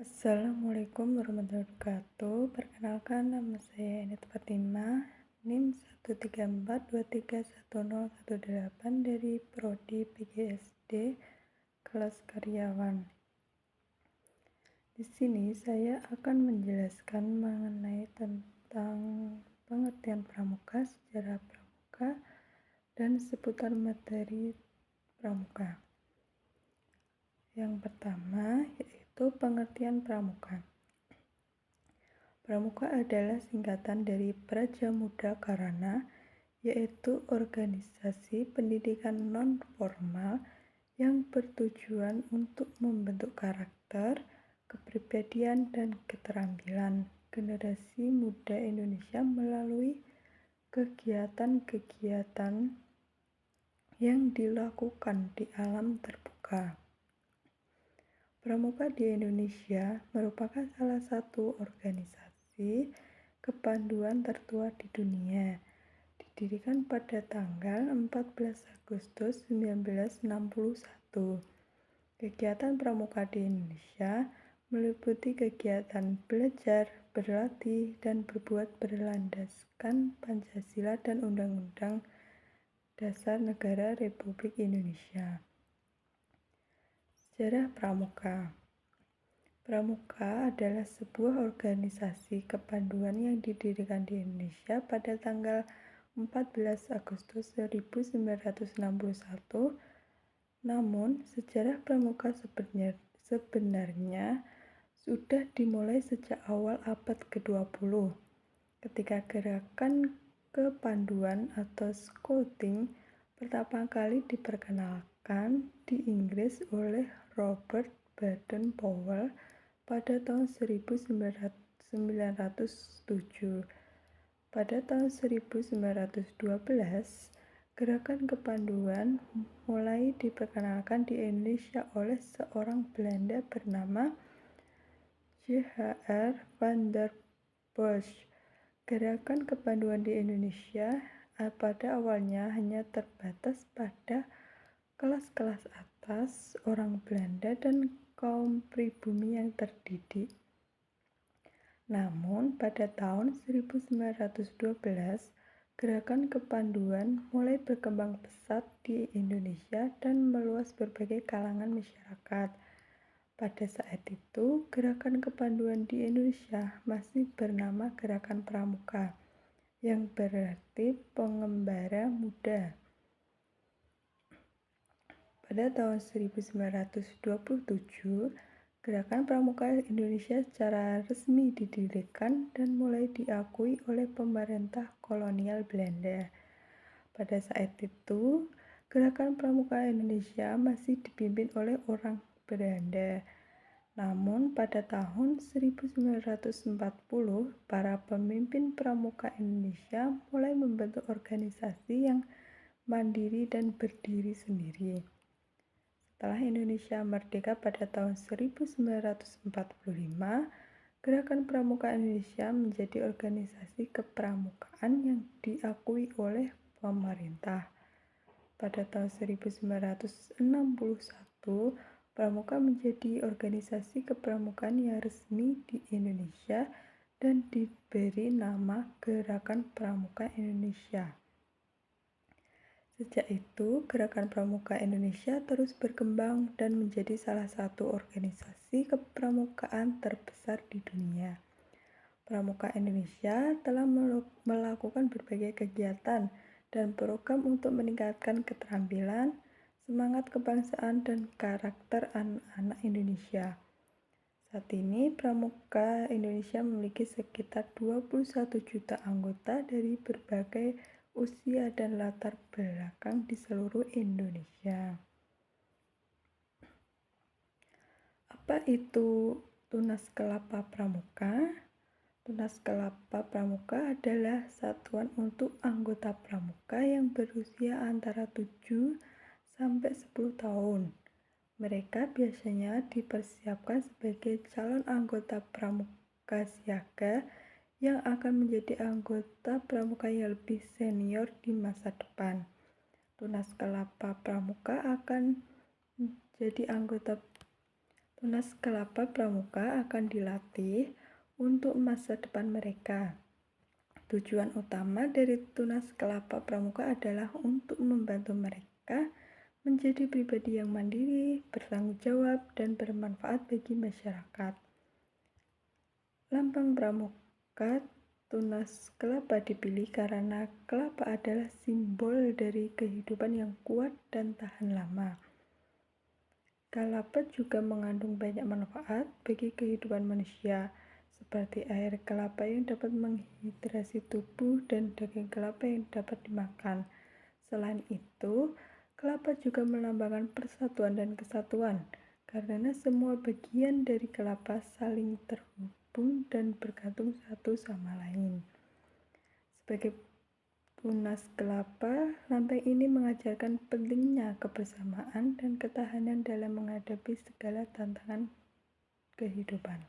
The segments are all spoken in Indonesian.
Assalamualaikum warahmatullahi wabarakatuh. Perkenalkan, nama saya Enit Fatima, NIM 134231018 dari Prodi PGSD kelas karyawan. Di sini saya akan menjelaskan mengenai tentang pengertian pramuka, sejarah pramuka, dan seputar materi pramuka. Yang pertama yaitu pengertian pramuka. Pramuka adalah singkatan dari Prajamuda Karana, yaitu organisasi pendidikan non-formal yang bertujuan untuk membentuk karakter, kepribadian, dan keterampilan generasi muda Indonesia melalui kegiatan-kegiatan yang dilakukan di alam terbuka. Pramuka di Indonesia merupakan salah satu organisasi kepanduan tertua di dunia, didirikan pada tanggal 14 Agustus 1961. Kegiatan pramuka di Indonesia meliputi kegiatan belajar, berlatih, dan berbuat berlandaskan Pancasila dan Undang-Undang Dasar Negara Republik Indonesia. Sejarah pramuka. Pramuka adalah sebuah organisasi kepanduan yang didirikan di Indonesia pada tanggal 14 Agustus 1961. Namun, sejarah pramuka sebenarnya sudah dimulai sejak awal abad ke-20, ketika gerakan kepanduan atau scouting pertama kali diperkenalkan di Inggris oleh Robert Baden-Powell pada tahun 1907. Pada tahun 1912, gerakan kepanduan mulai diperkenalkan di Indonesia oleh seorang Belanda bernama J.H.R. van der Bosch. Gerakan kepanduan di Indonesia pada awalnya hanya terbatas pada kelas-kelas atas, orang Belanda, dan kaum pribumi yang terdidik. Namun, pada tahun 1912, gerakan kepanduan mulai berkembang pesat di Indonesia dan meluas berbagai kalangan masyarakat. Pada saat itu, gerakan kepanduan di Indonesia masih bernama Gerakan Pramuka, yang berarti pengembara muda. Pada tahun 1927, Gerakan Pramuka Indonesia secara resmi didirikan dan mulai diakui oleh pemerintah kolonial Belanda. Pada saat itu, Gerakan Pramuka Indonesia masih dipimpin oleh orang Belanda. Namun pada tahun 1940, para pemimpin pramuka Indonesia mulai membentuk organisasi yang mandiri dan berdiri sendiri. Setelah Indonesia merdeka pada tahun 1945, Gerakan Pramuka Indonesia menjadi organisasi kepramukaan yang diakui oleh pemerintah. Pada tahun 1961, Pramuka menjadi organisasi kepramukaan yang resmi di Indonesia dan diberi nama Gerakan Pramuka Indonesia. Sejak itu, Gerakan Pramuka Indonesia terus berkembang dan menjadi salah satu organisasi kepramukaan terbesar di dunia. Pramuka Indonesia telah melakukan berbagai kegiatan dan program untuk meningkatkan keterampilan, semangat kebangsaan, dan karakter anak-anak Indonesia. Saat ini, Pramuka Indonesia memiliki sekitar 21 juta anggota dari berbagai usia dan latar belakang di seluruh Indonesia. Apa itu Tunas Kelapa Pramuka? Tunas Kelapa Pramuka adalah satuan untuk anggota pramuka yang berusia antara 7 sampai 10 tahun. Mereka biasanya dipersiapkan sebagai calon anggota pramuka siaga yang akan menjadi anggota pramuka yang lebih senior di masa depan. Tunas Kelapa Pramuka akan menjadi anggota Tunas kelapa pramuka akan dilatih untuk masa depan mereka. Tujuan utama dari tunas kelapa pramuka adalah untuk membantu mereka menjadi pribadi yang mandiri, bertanggung jawab, dan bermanfaat bagi masyarakat. Lambang pramuka tunas kelapa dipilih karena kelapa adalah simbol dari kehidupan yang kuat dan tahan lama. Kelapa juga mengandung banyak manfaat bagi kehidupan manusia, seperti air kelapa yang dapat menghidrasi tubuh dan daging kelapa yang dapat dimakan. Selain itu, kelapa juga melambangkan persatuan dan kesatuan, karena semua bagian dari kelapa saling terhubung dan bergantung satu sama lain. Sebagai tunas kelapa, lambang ini mengajarkan pentingnya kebersamaan dan ketahanan dalam menghadapi segala tantangan kehidupan.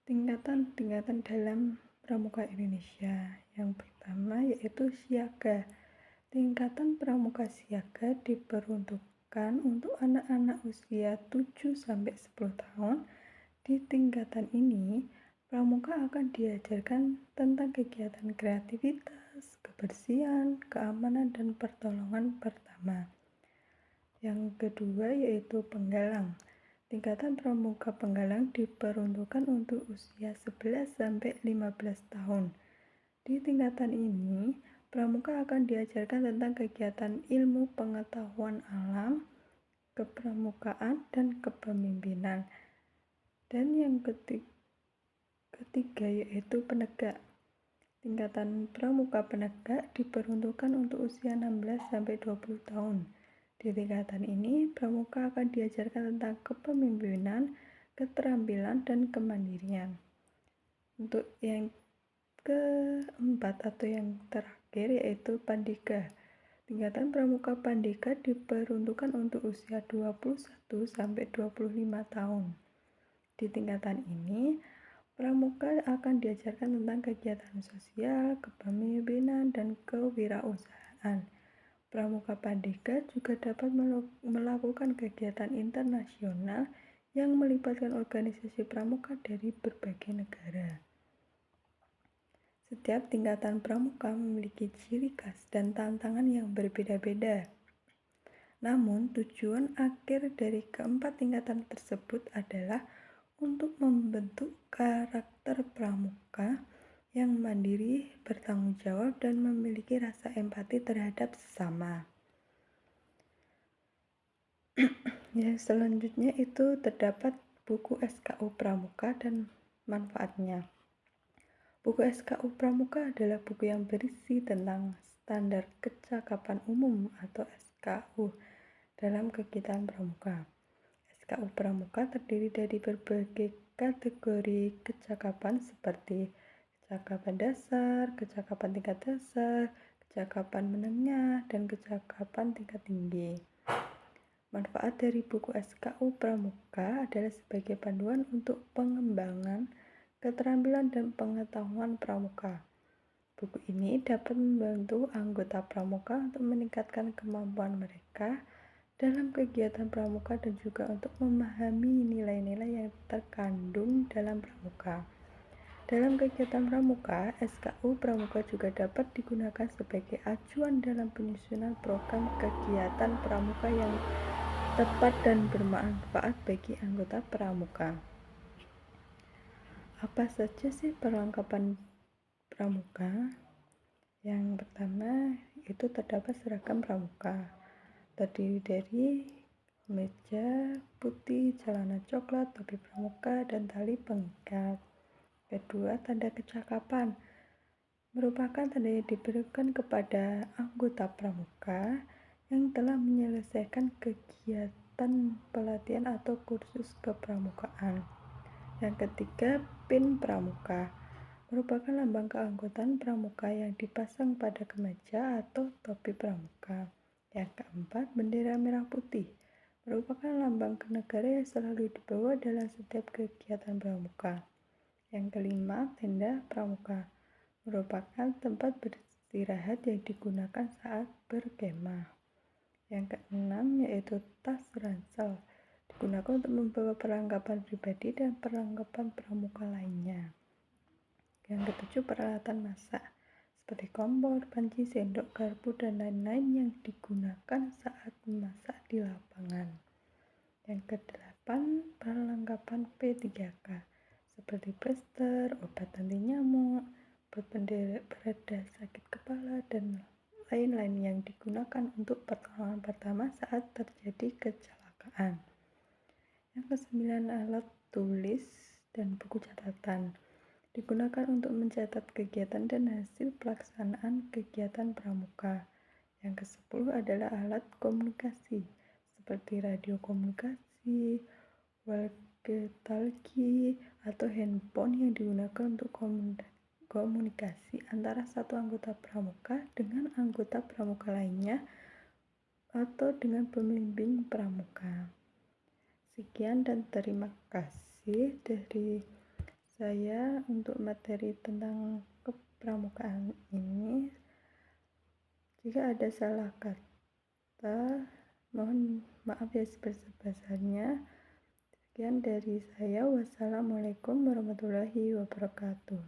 Tingkatan-tingkatan dalam pramuka Indonesia. Yang pertama yaitu siaga. Tingkatan pramuka siaga diperuntukkan untuk anak-anak usia 7-10 tahun. Di tingkatan ini, pramuka akan diajarkan tentang kegiatan kreativitas, kebersihan, keamanan, dan pertolongan pertama. Yang kedua yaitu penggalang. Tingkatan pramuka penggalang diperuntukkan untuk usia 11-15 tahun. Di tingkatan ini, pramuka akan diajarkan tentang kegiatan ilmu pengetahuan alam, kepramukaan, dan kepemimpinan. Dan yang ketiga yaitu penegak. Tingkatan pramuka penegak diperuntukkan untuk usia 16-20 tahun. Di tingkatan ini, pramuka akan diajarkan tentang kepemimpinan, keterampilan, dan kemandirian. Untuk yang keempat atau yang terakhir yaitu pandega. Tingkatan pramuka pandega diperuntukkan untuk usia 21-25 tahun. Di tingkatan ini, pramuka akan diajarkan tentang kegiatan sosial, kepemimpinan, dan kewirausahaan. Pramuka pandega juga dapat melakukan kegiatan internasional yang melibatkan organisasi pramuka dari berbagai negara. Setiap tingkatan pramuka memiliki ciri khas dan tantangan yang berbeda-beda. Namun, tujuan akhir dari keempat tingkatan tersebut adalah untuk membentuk karakter pramuka yang mandiri, bertanggung jawab, dan memiliki rasa empati terhadap sesama. Yang selanjutnya itu terdapat buku SKU Pramuka dan manfaatnya. Buku SKU Pramuka adalah buku yang berisi tentang standar kecakapan umum atau SKU dalam kegiatan pramuka. SKU Pramuka terdiri dari berbagai kategori kecakapan seperti kecakapan dasar, kecakapan tingkat dasar, kecakapan menengah, dan kecakapan tingkat tinggi. Manfaat dari buku SKU Pramuka adalah sebagai panduan untuk pengembangan keterampilan dan pengetahuan pramuka. Buku ini dapat membantu anggota pramuka untuk meningkatkan kemampuan mereka dalam kegiatan pramuka dan juga untuk memahami nilai-nilai yang terkandung dalam pramuka. Dalam kegiatan pramuka, SKU Pramuka juga dapat digunakan sebagai acuan dalam penyusunan program kegiatan pramuka yang tepat dan bermanfaat bagi anggota pramuka. Apa saja sih perlengkapan pramuka? Yang pertama itu terdapat seragam pramuka. Terdiri dari kemeja putih, celana coklat, topi pramuka, dan tali pengikat. Kedua, tanda kecakapan merupakan tanda yang diberikan kepada anggota pramuka yang telah menyelesaikan kegiatan pelatihan atau kursus kepramukaan. Yang ketiga, pin pramuka merupakan lambang keanggotaan pramuka yang dipasang pada kemeja atau topi pramuka. Yang keempat, bendera merah putih merupakan lambang negara yang selalu dibawa dalam setiap kegiatan pramuka. Yang kelima, tenda pramuka merupakan tempat beristirahat yang digunakan saat berkemah. Yang keenam yaitu tas ransel digunakan untuk membawa perlengkapan pribadi dan perlengkapan pramuka lainnya. Yang ketujuh, peralatan masak seperti kompor, panci, sendok, garpu, dan lain-lain yang digunakan saat memasak di lapangan. Yang kedelapan, perlengkapan P3K seperti plester, obat anti nyamuk, obat pereda sakit kepala, dan lain-lain yang digunakan untuk pertolongan pertama saat terjadi kecelakaan. Yang kesembilan, alat tulis dan buku catatan digunakan untuk mencatat kegiatan dan hasil pelaksanaan kegiatan pramuka. Yang ke-10 adalah alat komunikasi seperti radio komunikasi, walkie-talkie, atau handphone yang digunakan untuk komunikasi antara satu anggota pramuka dengan anggota pramuka lainnya atau dengan pembimbing pramuka. Sekian dan terima kasih dari saya untuk materi tentang kepramukaan ini. Jika ada salah kata, mohon maaf ya sebesar-besarnya. Sekian dari saya. Wassalamualaikum warahmatullahi wabarakatuh.